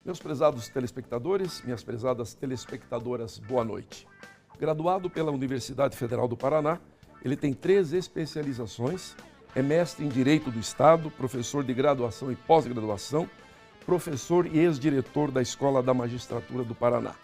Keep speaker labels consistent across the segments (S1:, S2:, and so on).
S1: Meus prezados telespectadores, minhas prezadas telespectadoras, boa noite. Graduado pela Universidade Federal do Paraná, ele tem 3 especializações, é mestre em Direito do Estado, professor de graduação e pós-graduação, professor e ex-diretor da Escola da Magistratura do Paraná.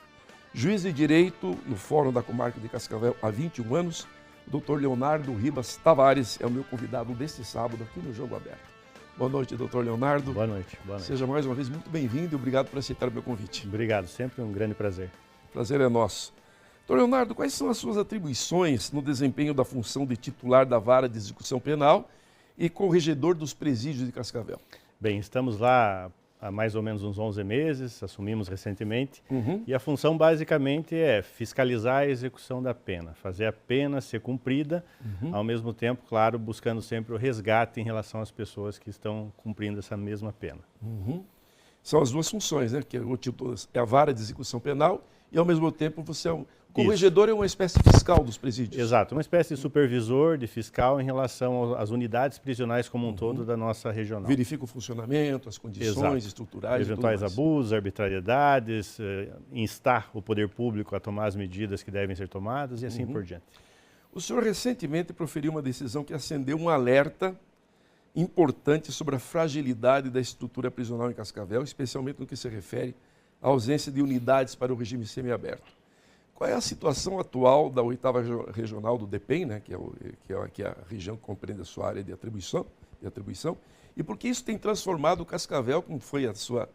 S1: Juiz de Direito no Fórum da Comarca de Cascavel há 21 anos, o Dr. Leonardo Ribas Tavares é o meu convidado deste sábado aqui no Jogo Aberto. Boa noite, doutor Leonardo.
S2: Boa noite. Boa noite.
S1: Seja mais uma vez muito bem-vindo e obrigado por aceitar o meu convite.
S2: Obrigado, sempre um grande prazer.
S1: Prazer é nosso. Doutor Leonardo, quais são as suas atribuições no desempenho da função de titular da Vara de Execução Penal e corregedor dos presídios de Cascavel?
S2: Bem, estamos lá há mais ou menos uns 11 meses, assumimos recentemente, e a função basicamente é fiscalizar a execução da pena, fazer a pena ser cumprida, ao mesmo tempo, claro, buscando sempre o resgate em relação às pessoas que estão cumprindo essa mesma pena.
S1: São as duas funções, né? Que é a Vara de Execução Penal e, ao mesmo tempo, você é o corregedor, é uma espécie fiscal dos presídios.
S2: Exato, uma espécie de supervisor, de fiscal em relação às unidades prisionais como um todo da nossa regional.
S1: Verifica o funcionamento, as condições estruturais.
S2: Eventuais abusos, arbitrariedades, instar o poder público a tomar as medidas que devem ser tomadas e assim por diante.
S1: O senhor recentemente proferiu uma decisão que acendeu um alerta importante sobre a fragilidade da estrutura prisional em Cascavel, especialmente no que se refere à ausência de unidades para o regime semiaberto. Qual é a situação atual da 8ª Regional do DEPEN, né, que é a região que compreende a sua área de atribuição, e por que isso tem transformado Cascavel, como foi a sua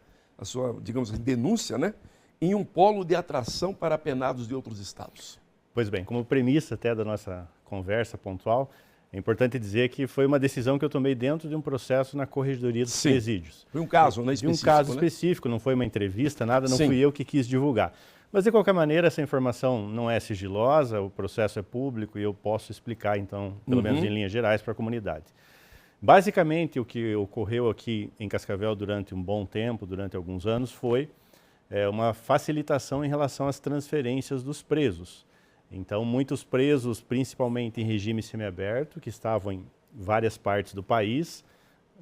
S1: digamos, denúncia, né, em um polo de atração para penados de outros estados?
S2: Pois bem, como premissa até da nossa conversa pontual, é importante dizer que foi uma decisão que eu tomei dentro de um processo na Corregedoria dos Presídios.
S1: Foi um caso, né, específico?
S2: De um caso específico, não foi uma entrevista, nada, não fui eu que quis divulgar. Mas, de qualquer maneira, essa informação não é sigilosa, o processo é público e eu posso explicar, então, pelo menos em linhas gerais, para a comunidade. Basicamente, o que ocorreu aqui em Cascavel durante um bom tempo, durante alguns anos, foi uma facilitação em relação às transferências dos presos. Então, muitos presos, principalmente em regime semiaberto, que estavam em várias partes do país,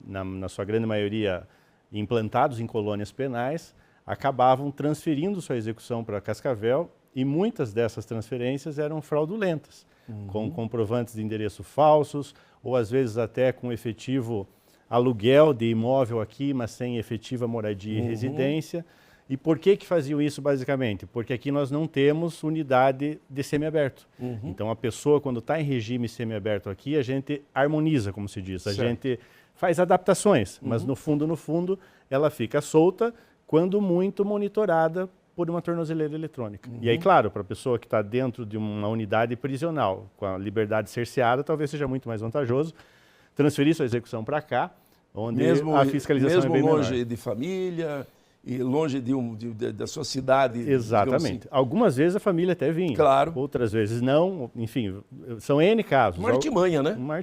S2: na sua grande maioria implantados em colônias penais, acabavam transferindo sua execução para Cascavel e muitas dessas transferências eram fraudulentas, com comprovantes de endereço falsos ou às vezes até com efetivo aluguel de imóvel aqui, mas sem efetiva moradia e residência. E por que faziam isso basicamente? Porque aqui nós não temos unidade de semiaberto. Então a pessoa quando está em regime semiaberto aqui, a gente harmoniza, como se diz, a gente faz adaptações, mas no fundo ela fica solta, quando muito monitorada por uma tornozeleira eletrônica. E aí, claro, para a pessoa que está dentro de uma unidade prisional, com a liberdade cerceada, talvez seja muito mais vantajoso transferir sua execução para cá, onde a fiscalização é bem menor.
S1: Mesmo longe de família e longe da sua cidade.
S2: Exatamente. Assim. Algumas vezes a família até vinha, outras vezes não, enfim, são N casos.
S1: Uma artimanha, né?
S2: Uma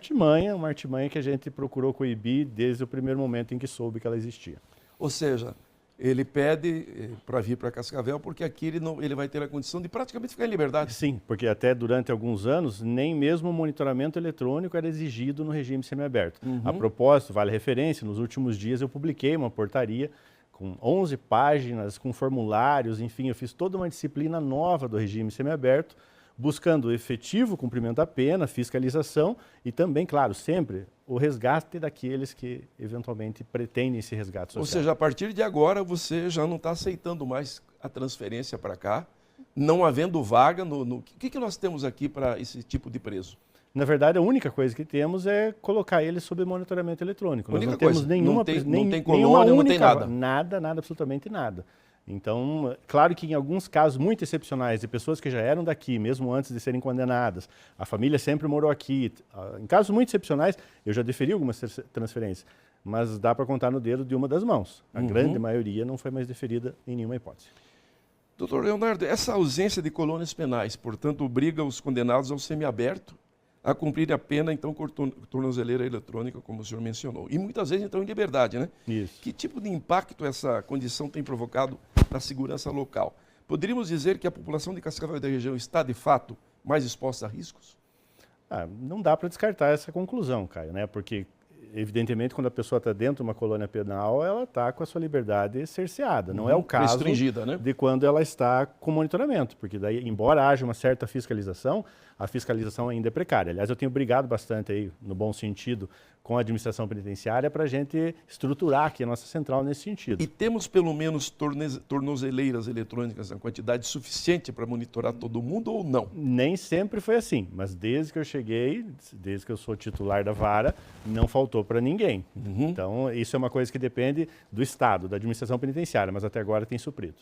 S2: artimanha que a gente procurou coibir desde o primeiro momento em que soube que ela existia.
S1: Ou seja, ele pede para vir para Cascavel porque aqui ele vai ter a condição de praticamente ficar em liberdade.
S2: Sim, porque até durante alguns anos, nem mesmo o monitoramento eletrônico era exigido no regime semiaberto. A propósito, vale referência, nos últimos dias eu publiquei uma portaria com 11 páginas, com formulários, enfim, eu fiz toda uma disciplina nova do regime semiaberto, buscando o efetivo cumprimento da pena, fiscalização e também, claro, sempre o resgate daqueles que eventualmente pretendem esse resgate social.
S1: Ou seja, a partir de agora você já não está aceitando mais a transferência para cá, não havendo vaga O que nós temos aqui para esse tipo de preso?
S2: Na verdade, a única coisa que temos é colocar ele sob monitoramento eletrônico.
S1: Nós
S2: não temos nenhuma,
S1: não tem colônia, não tem nada.
S2: Nada, absolutamente nada. Então, claro que em alguns casos muito excepcionais de pessoas que já eram daqui, mesmo antes de serem condenadas, a família sempre morou aqui. Em casos muito excepcionais, eu já deferi algumas transferências, mas dá para contar no dedo de uma das mãos. A grande maioria não foi mais deferida em nenhuma hipótese.
S1: Doutor Leonardo, essa ausência de colônias penais, portanto, obriga os condenados ao semiaberto a cumprir a pena, então, com tornozeleira eletrônica, como o senhor mencionou. E muitas vezes, então, em liberdade, né?
S2: Isso.
S1: Que tipo de impacto essa condição tem provocado na segurança local? Poderíamos dizer que a população de Cascavel e da região está, de fato, mais exposta a riscos?
S2: Não dá para descartar essa conclusão, Caio, né? Porque evidentemente, quando a pessoa está dentro de uma colônia penal, ela está com a sua liberdade cerceada. Não é o caso
S1: restringida, né?
S2: de quando ela está com monitoramento, porque daí, embora haja uma certa fiscalização, a fiscalização ainda é precária. Aliás, eu tenho brigado bastante aí, no bom sentido, com a administração penitenciária para a gente estruturar aqui a nossa central nesse sentido.
S1: E temos pelo menos tornozeleiras eletrônicas na quantidade suficiente para monitorar todo mundo ou não?
S2: Nem sempre foi assim, mas desde que eu cheguei, desde que eu sou titular da vara, não faltou para ninguém. Então, isso é uma coisa que depende do Estado, da administração penitenciária, mas até agora tem suprido.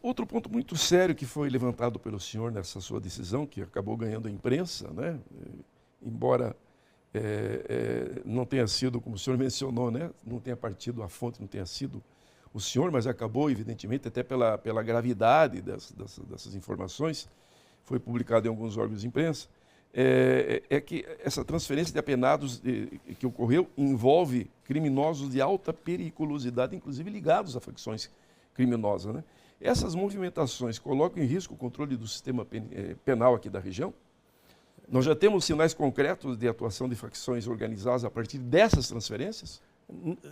S1: Outro ponto muito sério que foi levantado pelo senhor nessa sua decisão, que acabou ganhando a imprensa, né? Embora não tenha sido, como o senhor mencionou, né? Não tenha partido, a fonte não tenha sido o senhor, mas acabou, evidentemente, até pela gravidade dessas informações, foi publicado em alguns órgãos de imprensa, que essa transferência de apenados que ocorreu envolve criminosos de alta periculosidade, inclusive ligados a facções criminosas, né? Essas movimentações colocam em risco o controle do sistema penal aqui da região? Nós já temos sinais concretos de atuação de facções organizadas a partir dessas transferências?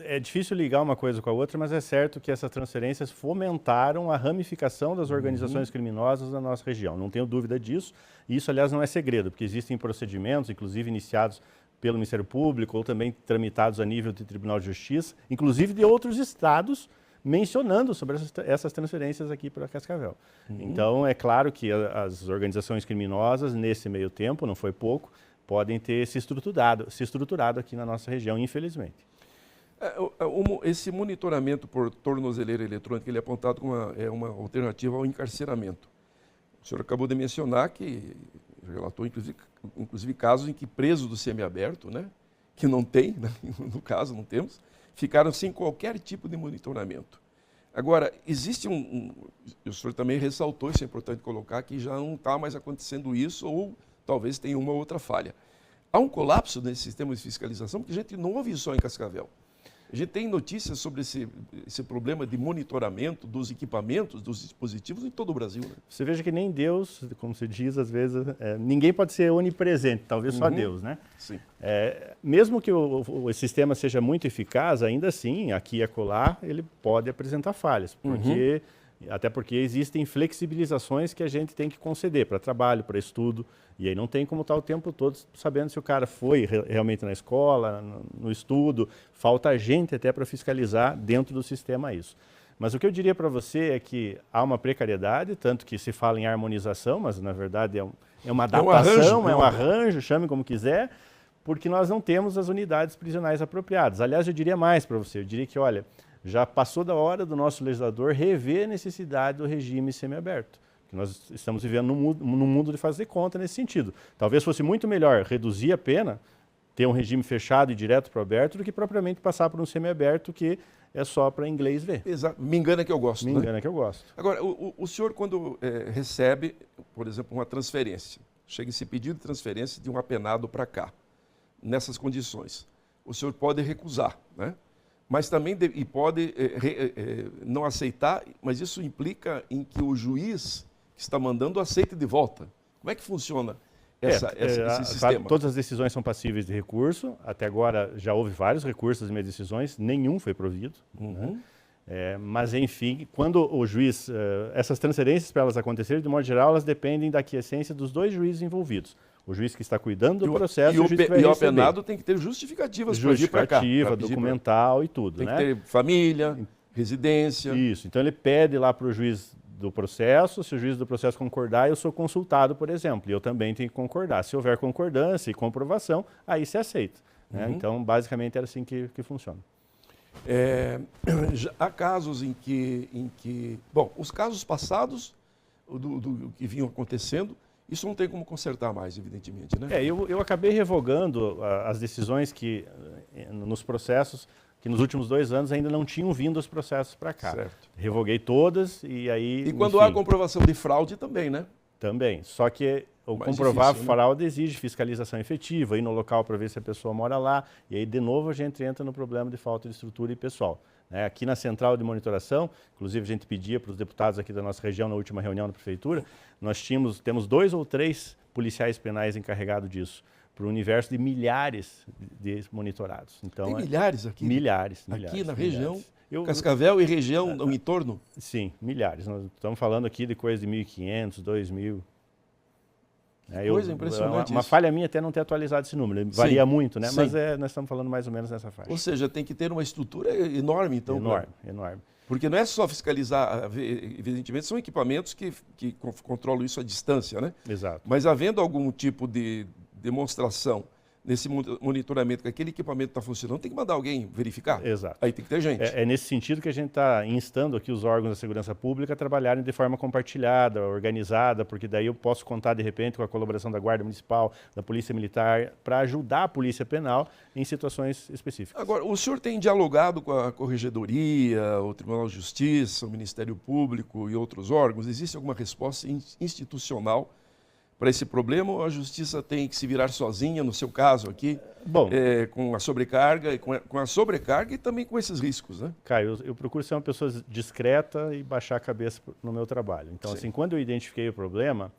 S2: É difícil ligar uma coisa com a outra, mas é certo que essas transferências fomentaram a ramificação das organizações criminosas na nossa região. Não tenho dúvida disso. E isso, aliás, não é segredo, porque existem procedimentos, inclusive iniciados pelo Ministério Público ou também tramitados a nível de Tribunal de Justiça, inclusive de outros estados, mencionando sobre essas transferências aqui para Cascavel. Então, é claro que as organizações criminosas, nesse meio tempo, não foi pouco, podem ter se estruturado aqui na nossa região, infelizmente.
S1: Esse monitoramento por tornozeleira eletrônica, ele é apontado como uma alternativa ao encarceramento. O senhor acabou de mencionar que relatou, inclusive casos em que presos do semiaberto, né, que não tem, né, no caso não temos, ficaram sem qualquer tipo de monitoramento. Agora, existe o senhor também ressaltou, isso é importante colocar, que já não está mais acontecendo isso, ou talvez tenha uma outra falha. Há um colapso nesse sistema de fiscalização, porque a gente não ouve só em Cascavel. A gente tem notícias sobre esse problema de monitoramento dos equipamentos, dos dispositivos em todo o Brasil. Né?
S2: Você veja que nem Deus, como se diz às vezes, ninguém pode ser onipresente, talvez só Deus, né?
S1: Sim.
S2: Mesmo que o sistema seja muito eficaz, ainda assim, aqui e acolá, ele pode apresentar falhas, até porque existem flexibilizações que a gente tem que conceder para trabalho, para estudo, e aí não tem como estar o tempo todo sabendo se o cara foi realmente na escola, no estudo, falta gente até para fiscalizar dentro do sistema isso. Mas o que eu diria para você é que há uma precariedade, tanto que se fala em harmonização, mas na verdade é uma adaptação, é um arranjo, chame como quiser, porque nós não temos as unidades prisionais apropriadas. Aliás, eu diria mais para você, eu diria que, olha, já passou da hora do nosso legislador rever a necessidade do regime semiaberto. Que nós estamos vivendo num mundo de fazer conta nesse sentido. Talvez fosse muito melhor reduzir a pena, ter um regime fechado e direto para o aberto, do que propriamente passar por um semiaberto que é só para inglês ver.
S1: Exato. Me engana que eu gosto.
S2: Me engana que eu gosto.
S1: Agora, o senhor, quando recebe, por exemplo, uma transferência, chega esse pedido de transferência de um apenado para cá, nessas condições, o senhor pode recusar, né? Mas também pode não aceitar, mas isso implica em que o juiz que está mandando aceite de volta. Como é que funciona esse sistema?
S2: Todas as decisões são passíveis de recurso. Até agora já houve vários recursos das minhas decisões, nenhum foi provido. Né? Mas, enfim, quando o juiz... essas transferências, para elas acontecerem, de modo geral, elas dependem da aquiescência dos dois juízes envolvidos. O juiz que está cuidando do processo
S1: e o juiz que vai receber. E o apenado tem que ter justificativas para vir para cá.
S2: Justificativa, documental e tudo.
S1: Tem que ter família, residência.
S2: Isso. Então, ele pede lá para o juiz do processo, se o juiz do processo concordar, eu sou consultado, por exemplo, e eu também tenho que concordar. Se houver concordância e comprovação, aí se aceita. Né? Então, basicamente, era assim que funciona.
S1: Há casos em que... Bom, os casos passados, do que vinham acontecendo, isso não tem como consertar mais, evidentemente, né?
S2: Eu acabei revogando as decisões que, nos processos, que nos últimos 2 anos ainda não tinham vindo os processos para cá.
S1: Certo.
S2: Revoguei todas e aí...
S1: E quando há comprovação de fraude também, né?
S2: Também, só que o
S1: Mais
S2: comprovar
S1: difícil,
S2: fraude exige fiscalização efetiva, ir no local para ver se a pessoa mora lá, e aí de novo a gente entra no problema de falta de estrutura e pessoal. Aqui na central de monitoração, inclusive a gente pedia para os deputados aqui da nossa região na última reunião da prefeitura, nós temos 2 ou 3 policiais penais encarregados disso, para o universo de milhares de monitorados. Então,
S1: tem milhares aqui?
S2: Milhares.
S1: Aqui na região, Cascavel e região no entorno?
S2: Sim, milhares. Nós estamos falando aqui de coisa de 1.500, 2.000.
S1: Coisa impressionante.
S2: Uma falha minha até não ter atualizado esse número. Varia muito, né? Mas nós estamos falando mais ou menos nessa faixa.
S1: Ou seja, tem que ter uma estrutura enorme, então.
S2: Enorme.
S1: Porque não é só fiscalizar, evidentemente, são equipamentos que controlam isso à distância, né?
S2: Exato.
S1: Mas havendo algum tipo de demonstração nesse monitoramento que aquele equipamento está funcionando, tem que mandar alguém verificar.
S2: Exato.
S1: Aí tem que ter gente.
S2: É nesse sentido que a gente está instando aqui os órgãos da segurança pública a trabalharem de forma compartilhada, organizada, porque daí eu posso contar, de repente, com a colaboração da Guarda Municipal, da Polícia Militar, para ajudar a Polícia Penal em situações específicas.
S1: Agora, o senhor tem dialogado com a Corregedoria, o Tribunal de Justiça, o Ministério Público e outros órgãos? Existe alguma resposta institucional para esse problema, ou a Justiça tem que se virar sozinha, no seu caso aqui, com a sobrecarga, e também com esses riscos, né?
S2: Caio, eu procuro ser uma pessoa discreta e baixar a cabeça no meu trabalho. Então, assim, quando eu identifiquei o problema,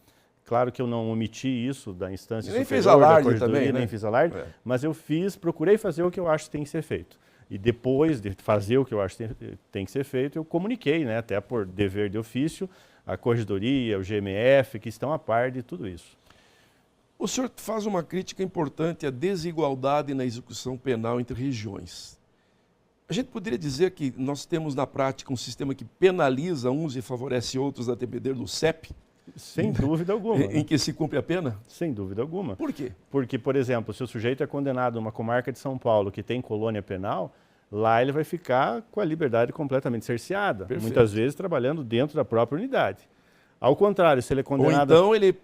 S2: claro que eu não omiti isso da instância
S1: nem
S2: superior,
S1: fez alarde
S2: da
S1: também, né?
S2: Nem fiz alarde, mas eu procurei fazer o que eu acho que tem que ser feito. E depois de fazer o que eu acho que tem que ser feito, eu comuniquei, né, até por dever de ofício, a Corregedoria, o GMF, que estão a par de tudo isso.
S1: O senhor faz uma crítica importante à desigualdade na execução penal entre regiões. A gente poderia dizer que nós temos na prática um sistema que penaliza uns e favorece outros a depender do CEP?
S2: Sem dúvida alguma.
S1: Em que se cumpre a pena?
S2: Sem dúvida alguma.
S1: Por quê?
S2: Porque, por exemplo, se o sujeito é condenado a uma comarca de São Paulo que tem colônia penal, lá ele vai ficar com a liberdade completamente cerceada.
S1: Perfeito.
S2: Muitas vezes trabalhando dentro da própria unidade. Ao contrário, se ele é condenado...
S1: Ou então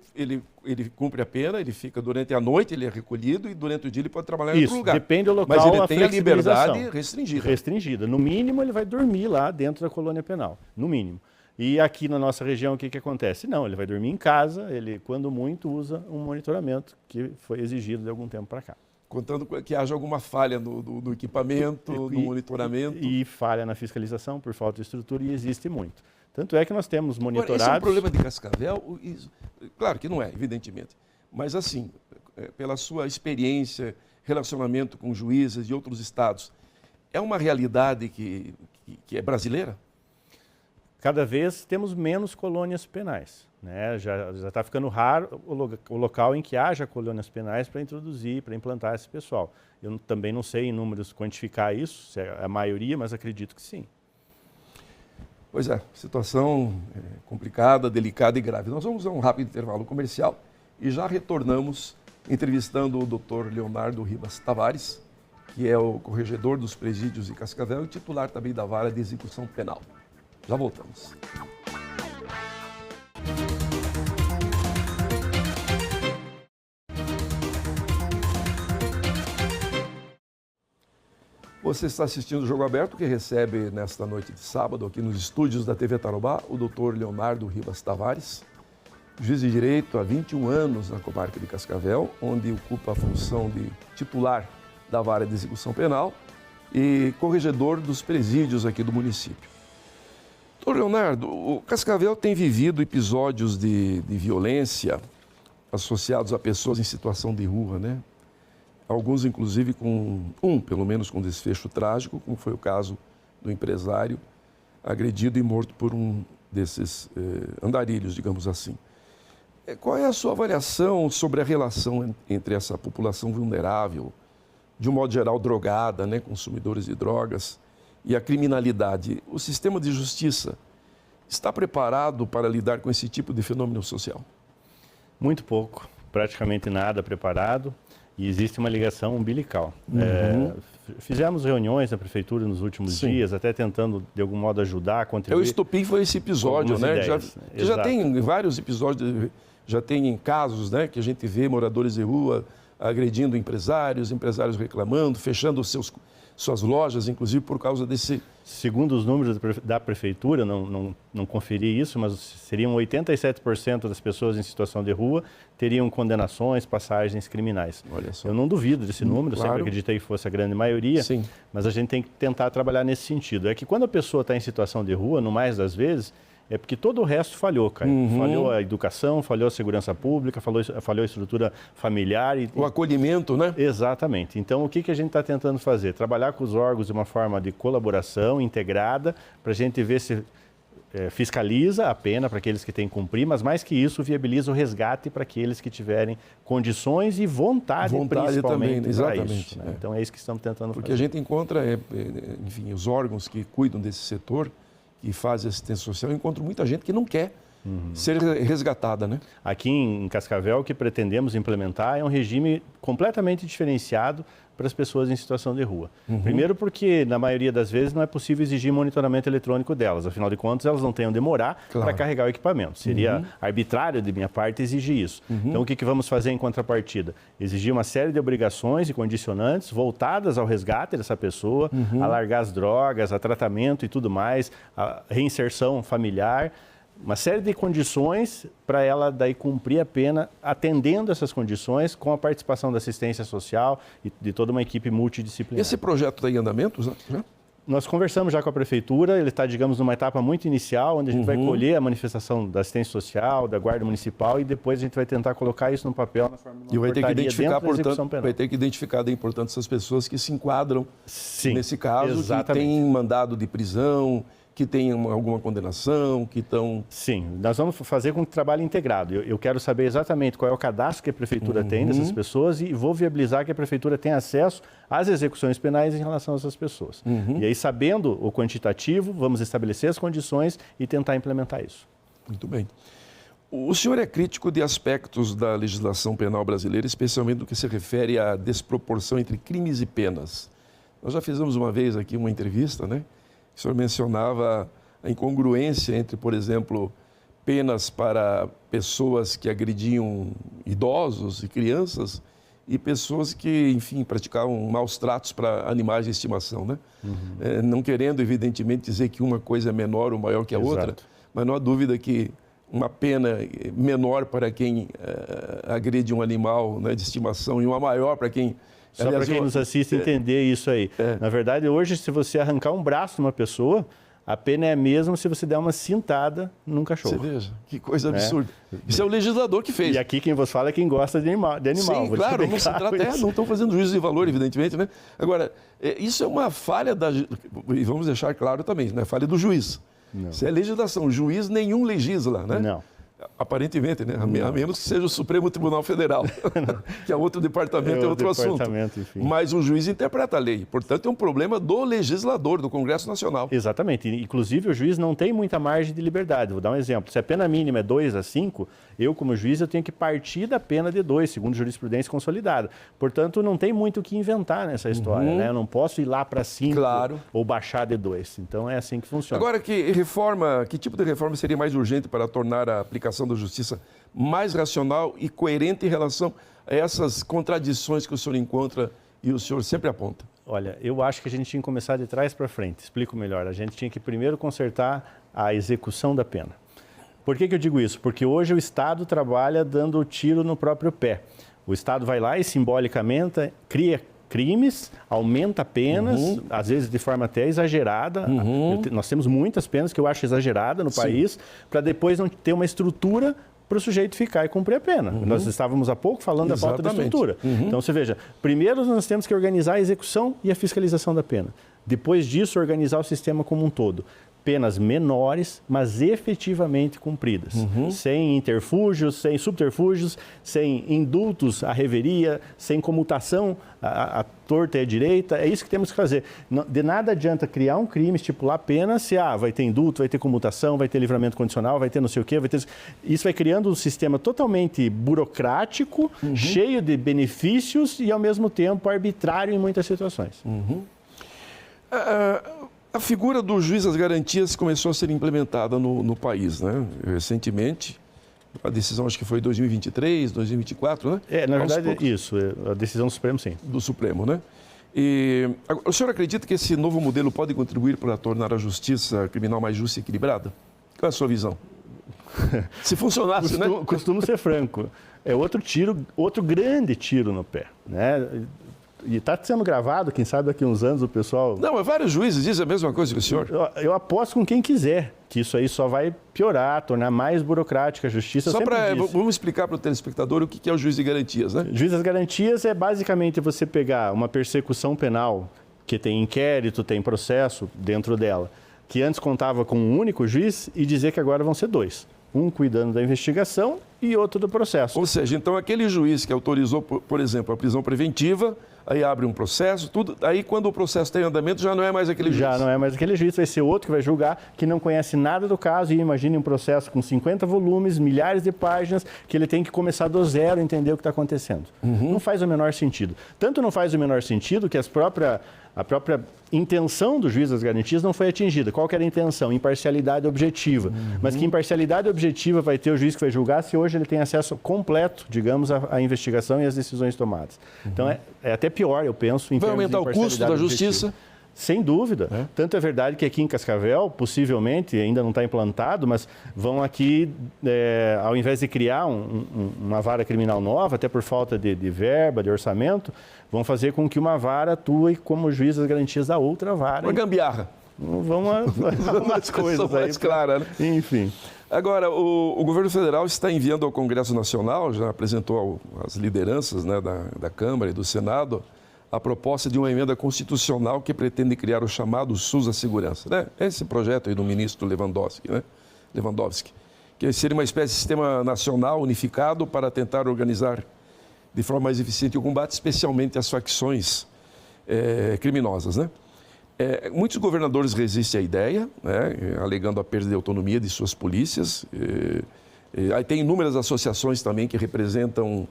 S1: ele cumpre a pena, ele fica durante a noite, ele é recolhido e durante o dia ele pode trabalhar em outro lugar.
S2: Depende do local.
S1: Mas ele tem a liberdade restringida.
S2: Restringida. No mínimo, ele vai dormir lá dentro da colônia penal. No mínimo. E aqui na nossa região, o que acontece? Não, ele vai dormir em casa, ele, quando muito, usa um monitoramento que foi exigido de algum tempo para cá.
S1: Contando que haja alguma falha no equipamento, no monitoramento.
S2: E falha na fiscalização por falta de estrutura, e existe muito. Tanto é que nós temos monitorados...
S1: Agora, esse é um problema de Cascavel? Claro que não é, evidentemente. Mas assim, pela sua experiência, relacionamento com juízes de outros estados, é uma realidade que é brasileira?
S2: Cada vez temos menos colônias penais, né? Já está ficando raro o local em que haja colônias penais para introduzir, para implantar esse pessoal. Eu também não sei em números quantificar isso, se é a maioria, mas acredito que sim.
S1: Pois é, situação complicada, delicada e grave. Nós vamos a um rápido intervalo comercial e já retornamos entrevistando o Dr. Leonardo Ribas Tavares, que é o corregedor dos presídios de Cascavel e titular também da Vara de Execução Penal. Já voltamos. Você está assistindo o Jogo Aberto, que recebe nesta noite de sábado, aqui nos estúdios da TV Tarobá, o Dr. Leonardo Ribas Tavares, juiz de direito há 21 anos na comarca de Cascavel, onde ocupa a função de titular da Vara de Execução Penal e corregedor dos presídios aqui do município. Doutor Leonardo, o Cascavel tem vivido episódios de violência associados a pessoas em situação de rua, né? Alguns, inclusive, pelo menos com desfecho trágico, como foi o caso do empresário agredido e morto por um desses andarilhos, digamos assim. Qual é a sua avaliação sobre a relação entre essa população vulnerável, de um modo geral drogada, né, consumidores de drogas, e a criminalidade? O sistema de justiça está preparado para lidar com esse tipo de fenômeno social?
S2: Muito pouco, praticamente nada preparado. E existe uma ligação umbilical. Fizemos reuniões na prefeitura nos últimos dias, até tentando, de algum modo, ajudar, contribuir.
S1: O estopim foi esse episódio, né? Já tem vários episódios, já tem casos, né, que a gente vê moradores de rua agredindo empresários reclamando, fechando suas lojas, inclusive por causa desse...
S2: Segundo os números da prefeitura, não conferi isso, mas seriam 87% das pessoas em situação de rua teriam condenações, passagens criminais.
S1: Olha só.
S2: Eu não duvido desse número,
S1: claro.
S2: Sempre acreditei que fosse a grande maioria, mas a gente tem que tentar trabalhar nesse sentido. É que quando a pessoa está em situação de rua, no mais das vezes, é porque todo o resto falhou, Caio. Falhou a educação, falhou a segurança pública, falhou a estrutura familiar.
S1: O acolhimento, né?
S2: Exatamente. Então, o que a gente está tentando fazer? Trabalhar com os órgãos de uma forma de colaboração integrada, para a gente ver se fiscaliza a pena para aqueles que têm que cumprir, mas mais que isso, viabiliza o resgate para aqueles que tiverem condições e vontade principalmente
S1: também, exatamente.
S2: Isso, né? Então é isso que estamos tentando fazer.
S1: Porque a gente encontra, enfim, os órgãos que cuidam desse setor, que fazem assistência social, encontram muita gente que não quer ser resgatada, né?
S2: Aqui em Cascavel, o que pretendemos implementar é um regime completamente diferenciado para as pessoas em situação de rua. Primeiro porque, na maioria das vezes, não é possível exigir monitoramento eletrônico delas. Afinal de contas, elas não têm onde demorar para carregar o equipamento. Seria arbitrário de minha parte exigir isso. Então, o que vamos fazer em contrapartida? Exigir uma série de obrigações e condicionantes voltadas ao resgate dessa pessoa, a largar as drogas, a tratamento e tudo mais, a reinserção familiar. Uma série de condições para ela daí cumprir a pena, atendendo essas condições com a participação da assistência social e de toda uma equipe multidisciplinar.
S1: Esse projeto está em andamento, já?
S2: Nós conversamos já com a Prefeitura, ele está, digamos, numa etapa muito inicial, onde a gente vai colher a manifestação da assistência social, da Guarda Municipal, e depois a gente vai tentar colocar isso no papel na forma de uma
S1: e vai ter que identificar,
S2: portanto,
S1: vai ter que identificar, portanto, essas pessoas que se enquadram nesse caso,
S2: exatamente.
S1: Que têm mandado de prisão, que têm alguma condenação, que estão...
S2: Sim, nós vamos fazer com que trabalhe integrado. Eu quero saber exatamente qual é o cadastro que a Prefeitura tem dessas pessoas e vou viabilizar que a Prefeitura tenha acesso às execuções penais em relação a essas pessoas. E aí, sabendo o quantitativo, vamos estabelecer as condições e tentar implementar isso.
S1: Muito bem. O senhor é crítico de aspectos da legislação penal brasileira, especialmente no que se refere à desproporção entre crimes e penas. Nós já fizemos uma vez aqui uma entrevista, né? O senhor mencionava a incongruência entre, por exemplo, penas para pessoas que agrediam idosos e crianças e pessoas que, enfim, praticavam maus tratos para animais de estimação, né? Não querendo, evidentemente, dizer que uma coisa é menor ou maior que a outra, mas não há dúvida que uma pena menor para quem agride um animal, né, de estimação e uma maior para quem...
S2: Só para quem nos assiste entender isso aí. Na verdade, hoje, se você arrancar um braço de uma pessoa, a pena é a mesma se você der uma cintada num cachorro.
S1: Você veja, que coisa absurda. Isso é o legislador que fez.
S2: E aqui quem vos fala é quem gosta de animal.
S1: Sim, claro, não se trata, não estão fazendo juízo de valor, evidentemente, né? Agora, isso é uma falha da... E vamos deixar claro também, não é falha do juiz. Não. Isso é legislação. O juiz nenhum legisla, né?
S2: Não.
S1: Aparentemente, né? A menos que seja o Supremo Tribunal Federal, que é outro departamento, é outro assunto.
S2: Enfim.
S1: Mas o juiz interpreta a lei. Portanto, é um problema do legislador, do Congresso Nacional.
S2: Exatamente. Inclusive, o juiz não tem muita margem de liberdade. Vou dar um exemplo. Se a pena mínima é 2 a 5, eu, como juiz, eu tenho que partir da pena de 2, segundo jurisprudência consolidada. Portanto, não tem muito o que inventar nessa história, né? Eu não posso ir lá para 5 ou baixar de 2. Então, é assim que funciona.
S1: Agora, que tipo de reforma seria mais urgente para tornar a aplicação da justiça mais racional e coerente em relação a essas contradições que o senhor encontra e o senhor sempre aponta?
S2: Olha, eu acho que a gente tinha que começar de trás para frente. Explico melhor. A gente tinha que primeiro consertar a execução da pena. Por que eu digo isso? Porque hoje o Estado trabalha dando tiro no próprio pé. O Estado vai lá e simbolicamente cria crimes, aumenta penas, às vezes de forma até exagerada. Nós temos muitas penas que eu acho exagerada no país, para depois não ter uma estrutura para o sujeito ficar e cumprir a pena. Nós estávamos há pouco falando da falta de estrutura. Então, você veja, primeiro nós temos que organizar a execução e a fiscalização da pena. Depois disso, organizar o sistema como um todo. Penas menores, mas efetivamente cumpridas. Sem interfúgios, sem subterfúgios, sem indultos à reveria, sem comutação à torta e à direita. É isso que temos que fazer. De nada adianta criar um crime, estipular pena, se vai ter indulto, vai ter comutação, vai ter livramento condicional, vai ter não sei o quê. Isso vai criando um sistema totalmente burocrático, cheio de benefícios e, ao mesmo tempo, arbitrário em muitas situações.
S1: A figura do juiz das garantias começou a ser implementada no país, né? Recentemente, a decisão acho que foi em 2023, 2024, né?
S2: Na verdade, isso, a decisão do Supremo, sim.
S1: Do Supremo, né? E o senhor acredita que esse novo modelo pode contribuir para tornar a justiça criminal mais justa e equilibrada? Qual é a sua visão? Se funcionasse, né?
S2: Costumo ser franco. É outro grande tiro no pé, né? E está sendo gravado, quem sabe daqui a uns anos o pessoal...
S1: Não, mas vários juízes dizem a mesma coisa que o senhor.
S2: Eu aposto com quem quiser que isso aí só vai piorar, tornar mais burocrática a justiça.
S1: Só para... Vamos explicar para o telespectador o que é o juiz de garantias, né?
S2: Juiz das garantias é basicamente você pegar uma persecução penal que tem inquérito, tem processo dentro dela, que antes contava com um único juiz e dizer que agora vão ser dois. Um cuidando da investigação e outro do processo.
S1: Ou seja, então aquele juiz que autorizou, por exemplo, a prisão preventiva, aí abre um processo, tudo, aí quando o processo está em andamento já não é mais aquele juiz.
S2: Já não é mais aquele juiz, vai ser outro que vai julgar, que não conhece nada do caso e imagine um processo com 50 volumes, milhares de páginas, que ele tem que começar do zero e entender o que está acontecendo. Não faz o menor sentido. Tanto não faz o menor sentido que a própria intenção do juiz das garantias não foi atingida. Qual que era a intenção? Imparcialidade objetiva. Mas que imparcialidade objetiva vai ter o juiz que vai julgar se hoje ele tem acesso completo, digamos, à investigação e às decisões tomadas. Então é até pior, eu penso, em
S1: vai
S2: termos de
S1: aumentar o custo da justiça?
S2: Sem dúvida. Tanto é verdade que aqui em Cascavel, possivelmente, ainda não está implantado, mas vão aqui, ao invés de criar uma vara criminal nova, até por falta de verba, de orçamento, vão fazer com que uma vara atue como juiz das garantias da outra vara.
S1: Uma gambiarra.
S2: Vão umas coisas
S1: mais clara, né?
S2: Enfim.
S1: Agora, o governo federal está enviando ao Congresso Nacional, já apresentou às lideranças, né, da Câmara e do Senado, a proposta de uma emenda constitucional que pretende criar o chamado SUS da Segurança. Né? Esse projeto aí do ministro Lewandowski, né? Que seria uma espécie de sistema nacional unificado para tentar organizar de forma mais eficiente o combate, especialmente às facções criminosas. Né? Muitos governadores resistem à ideia, né? Alegando a perda de autonomia de suas polícias. Aí tem inúmeras associações também que representam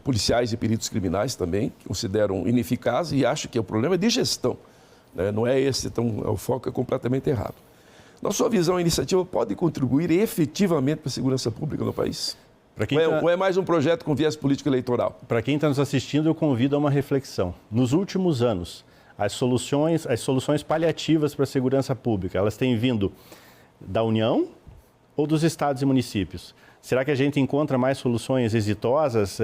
S1: policiais e peritos criminais também, que consideram ineficaz e acham que o problema é de gestão, né? Não é esse, então o foco é completamente errado. Na sua visão, a iniciativa pode contribuir efetivamente para a segurança pública no país? Ou é mais um projeto com viés político eleitoral?
S2: Para quem está nos assistindo, eu convido a uma reflexão. Nos últimos anos, as soluções paliativas para a segurança pública, elas têm vindo da União ou dos estados e municípios? Será que a gente encontra mais soluções exitosas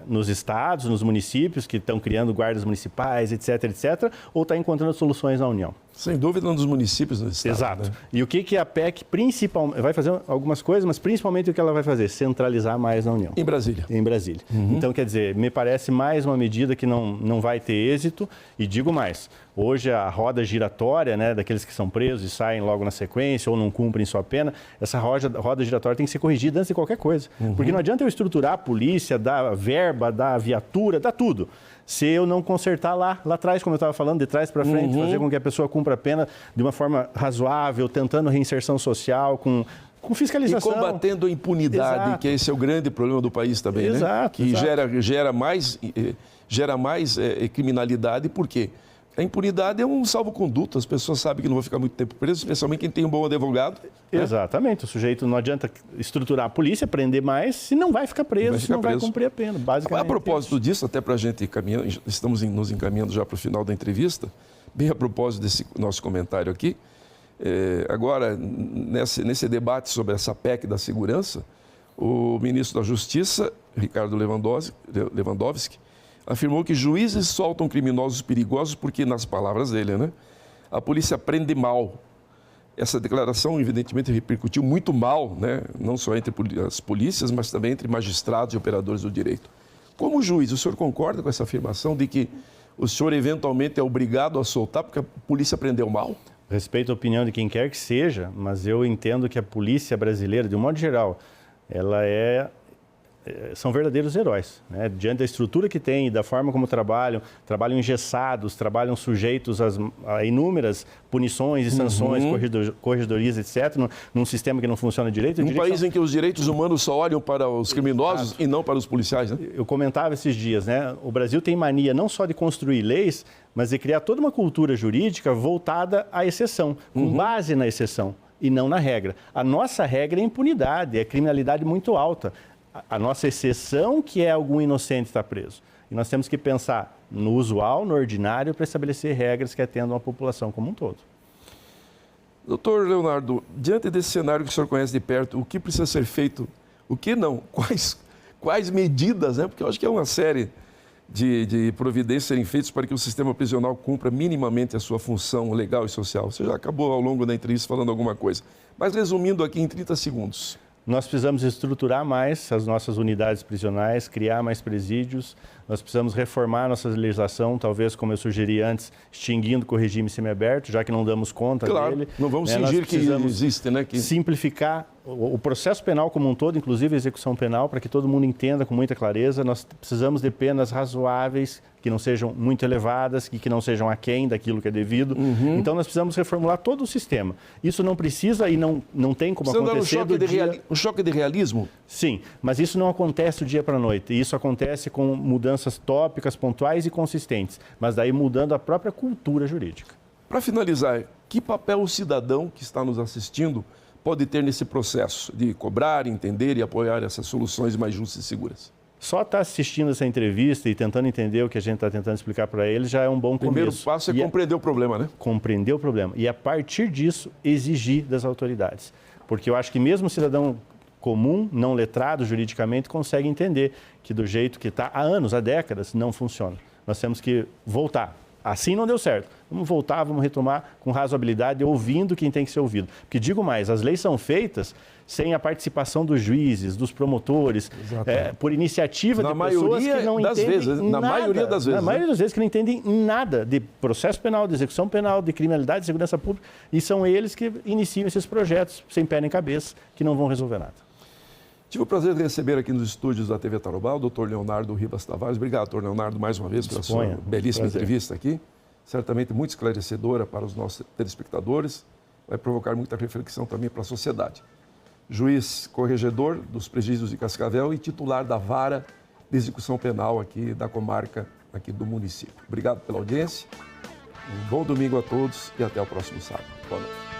S2: nos estados, nos municípios, que estão criando guardas municipais, etc., etc., ou está encontrando soluções na União?
S1: Sem dúvida, um dos municípios do estado.
S2: Exato.
S1: Né?
S2: E o que a PEC principalmente vai fazer? Algumas coisas, mas principalmente o que ela vai fazer? Centralizar mais na União.
S1: Em Brasília.
S2: Em Brasília. Então, quer dizer, me parece mais uma medida que não vai ter êxito. E digo mais, hoje a roda giratória, né, daqueles que são presos e saem logo na sequência ou não cumprem sua pena, essa roda giratória tem que ser corrigida antes de qualquer coisa. Porque não adianta eu estruturar a polícia, dar verba, dar viatura, dar tudo, se eu não consertar lá atrás, como eu estava falando, de trás para frente, fazer com que a pessoa cumpra a pena de uma forma razoável, tentando reinserção social, com fiscalização.
S1: E combatendo a impunidade, exato, que esse é o grande problema do país também,
S2: exato,
S1: né? Que
S2: exato.
S1: gera mais criminalidade, por quê? A impunidade é um salvo-conduto, as pessoas sabem que não vão ficar muito tempo presos, especialmente quem tem um bom advogado.
S2: Exatamente, né? O sujeito não adianta estruturar a polícia, prender mais, se não vai ficar preso, se não vai cumprir a pena, basicamente.
S1: A propósito disso, até para a gente encaminhar, estamos nos encaminhando já para o final da entrevista, bem a propósito desse nosso comentário aqui, agora, nesse debate sobre essa PEC da segurança, o ministro da Justiça, Ricardo Lewandowski, afirmou que juízes soltam criminosos perigosos porque, nas palavras dele, né, a polícia prende mal. Essa declaração, evidentemente, repercutiu muito mal, né, não só entre as polícias, mas também entre magistrados e operadores do direito. Como juiz, o senhor concorda com essa afirmação de que o senhor eventualmente é obrigado a soltar porque a polícia prendeu mal?
S2: Respeito a opinião de quem quer que seja, mas eu entendo que a polícia brasileira, de um modo geral, ela são verdadeiros heróis, né? Diante da estrutura que tem e da forma como trabalham engessados, trabalham sujeitos a inúmeras punições e sanções, corregedorias, etc., num sistema que não funciona direito.
S1: Um país em que os direitos humanos só olham para os criminosos e não para os policiais, né?
S2: Eu comentava esses dias, né? O Brasil tem mania não só de construir leis, mas de criar toda uma cultura jurídica voltada à exceção, com base na exceção e não na regra. A nossa regra é impunidade, é criminalidade muito alta. A nossa exceção que é algum inocente estar preso. E nós temos que pensar no usual, no ordinário, para estabelecer regras que atendam a população como um todo.
S1: Doutor Leonardo, diante desse cenário que o senhor conhece de perto, o que precisa ser feito, o que não? Quais medidas, né? Porque eu acho que é uma série de providências serem feitas para que o sistema prisional cumpra minimamente a sua função legal e social. Você já acabou ao longo da entrevista falando alguma coisa. Mas resumindo aqui em 30 segundos.
S2: Nós precisamos estruturar mais as nossas unidades prisionais, criar mais presídios. Nós precisamos reformar nossa legislação, talvez, como eu sugeri antes, extinguindo com o regime semiaberto, já que não damos conta dele.
S1: Não vamos fingir que existe, né?
S2: Simplificar o processo penal como um todo, inclusive a execução penal, para que todo mundo entenda com muita clareza. Nós precisamos de penas razoáveis, que não sejam muito elevadas, que não sejam aquém daquilo que é devido. Então, nós precisamos reformular todo o sistema. Isso não precisa e não tem como acontecer
S1: um choque de realismo?
S2: Sim, mas isso não acontece do dia para a noite. Isso acontece com mudanças tópicas, pontuais e consistentes, mas daí mudando a própria cultura jurídica.
S1: Para finalizar, que papel o cidadão que está nos assistindo pode ter nesse processo de cobrar, entender e apoiar essas soluções mais justas e seguras?
S2: Só estar assistindo essa entrevista e tentando entender o que a gente está tentando explicar para eles já é um bom começo. O
S1: primeiro passo é compreender o problema, né?
S2: Compreender o problema. E, a partir disso, exigir das autoridades. Porque eu acho que mesmo o cidadão comum, não letrado juridicamente, consegue entender que do jeito que está há anos, há décadas, não funciona. Nós temos que voltar. Assim não deu certo. Vamos voltar, vamos retomar com razoabilidade, ouvindo quem tem que ser ouvido. Porque, digo mais, as leis são feitas sem a participação dos juízes, dos promotores, por iniciativa de pessoas que não entendem nada.
S1: Na maioria das vezes.
S2: Na maioria das vezes que não entendem nada de processo penal, de execução penal, de criminalidade, de segurança pública. E são eles que iniciam esses projetos sem pé nem cabeça, que não vão resolver nada.
S1: Tive o prazer de receber aqui nos estúdios da TV Tarobá o Dr. Leonardo Rivas Tavares. Obrigado, Dr. Leonardo, mais uma vez pela sua belíssima entrevista aqui. Certamente muito esclarecedora para os nossos telespectadores. Vai provocar muita reflexão também para a sociedade. Juiz corregedor dos presídios de Cascavel e titular da vara de execução penal aqui da comarca, aqui do município. Obrigado pela audiência. Um bom domingo a todos e até o próximo sábado. Boa noite.